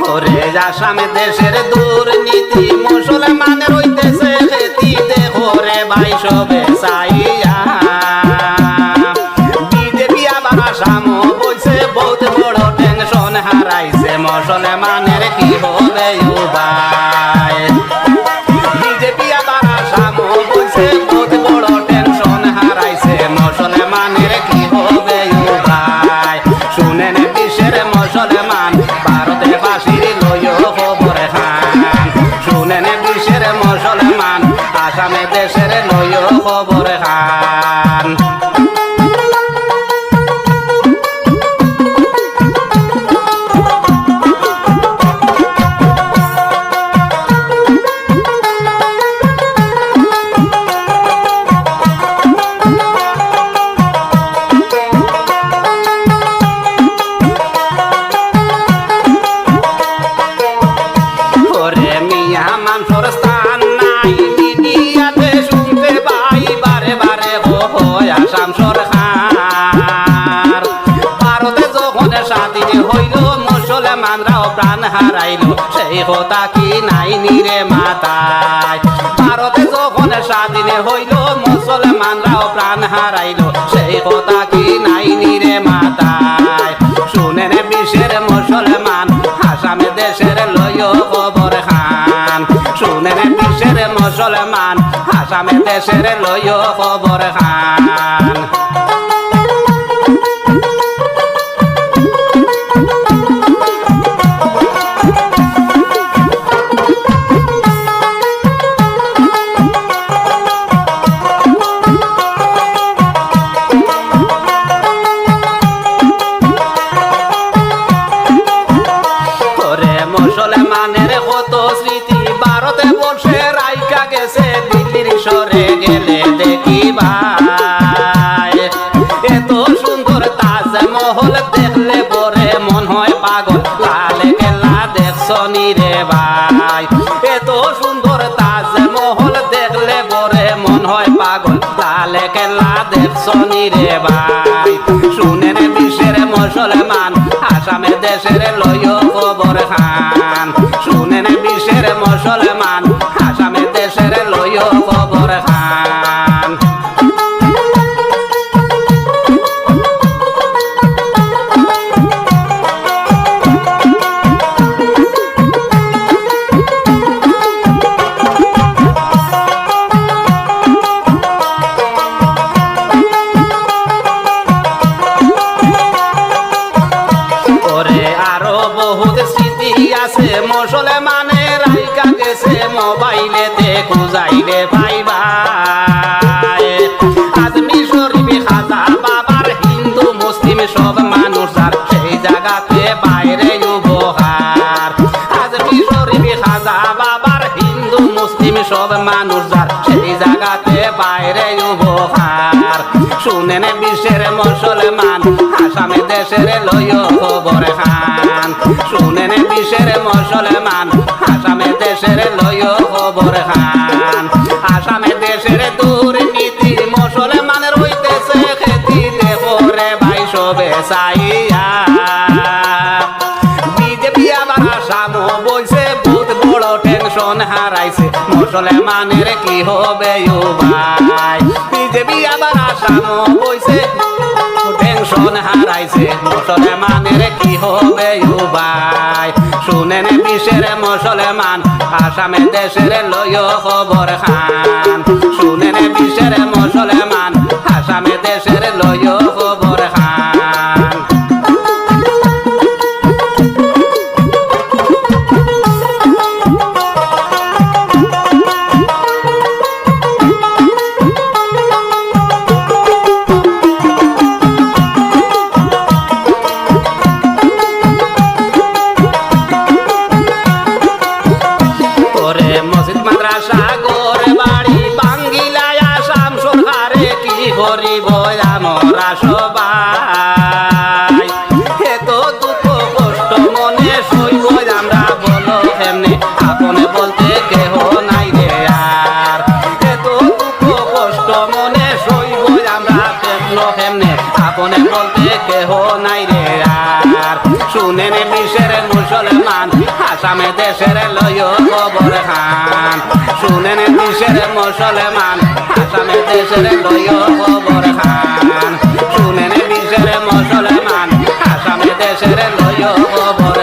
ওরে আসামে দেশের দুর্নীতি মুসলমানের হইতেছে খেতি দেখো রে ভাই সবে চাইয়া বিজেপি আবার আসামও বইছে বহুত বড় টেনশন হারাইছে মুসলমানের কি হবে উপায় বিজেপি আবার আসামও বইছে বহুত বড় টেনশন হারাইছে মুসলমানের কি হবে উপায় শুনেন বিশ্বের মুসলমান ভারতে বাসির লইও খবর খান শুনেন বিশ্বের মুসলমান আসামে দেশের লইও খবর খান আসাম সরকার ভারতে যখন স্বাধীন হইল মুসলমানরাও প্রাণ হারাইল সেই কথা কি নাই নিরে মাতায় ভারতে যখন স্বাধীন হইল মুসলমানরাও প্রাণ হারাইল সেই কথা কি নাই নিরে মাতায় শুনেন বিশ্বের মুসলমান আসামে দেশের লইও খবর খান শুনেন বিশ্বের মুসলমান আসামে দেশের লইও খবর খান মুসলমানের কত স্মৃতি ভারতে বসে রাইকা গেছে দিল্লির সরে গেলে দেখিবা এত সুন্দর তাজমহল দেখলে পরে মন হয় পাগল লাল কেল্লা দেখছনি রে ভাই এত সুন্দর তাজমহল দেখলে পরে মন হয় পাগল লাল কেল্লা দেখছনি রে ভাই শুনেন বিশ্বের মুসলমান আসামে দেশের লইও খবর খান শুনেন বিশ্বের মুসলমান আসামে দেশের লইও খবর খান মুসলমানের রাইকা গেছে মোবাইলেতে খুঁজাইলে পাইবা আজমি শরীফ খাজা বাবার হিন্দু মুসলিম সব মানুষ আর সেই জায়গাতে বাইরে উপহার আজমি শরীফ খাজা বাবার হিন্দু মুসলিম সব মানুষ আর সেই জায়গাতে বাইরে উপহার শুনেন বিশ্বের মুসলমান আসামে দেশের লইও খবর খান শুনেন বিশ্বের মুসলমান আসামে দেশের লইও খবর খান আসামে দেশের দুর্নীতি মুসলমানের হইতেছে খেতি দেখো রে ভাই সবে চাইয়া বিজেপি আবার আসামও বইছে বহুত বড় টেনশন হারাইছে মুসলমানের কি হবে ভাই বিজেপি আবার আসামও বইছে টেনশন হারাইছে মুসলমানের কি হবে ভাই শুনেন বিশ্বের মুসলমান আসামে দেশের লইও খবর খান শুনেন বিশ্বের মুসলমান আসামে দেশের লইও খবর খান করিব মুসলমান আসামে দেশের লয় খবর খান শুনেন দেশের মুসলমান আসামে দেশের লয় খবর খান শুনেন দেশের মুসলমান আসামে দেশের লয় খবর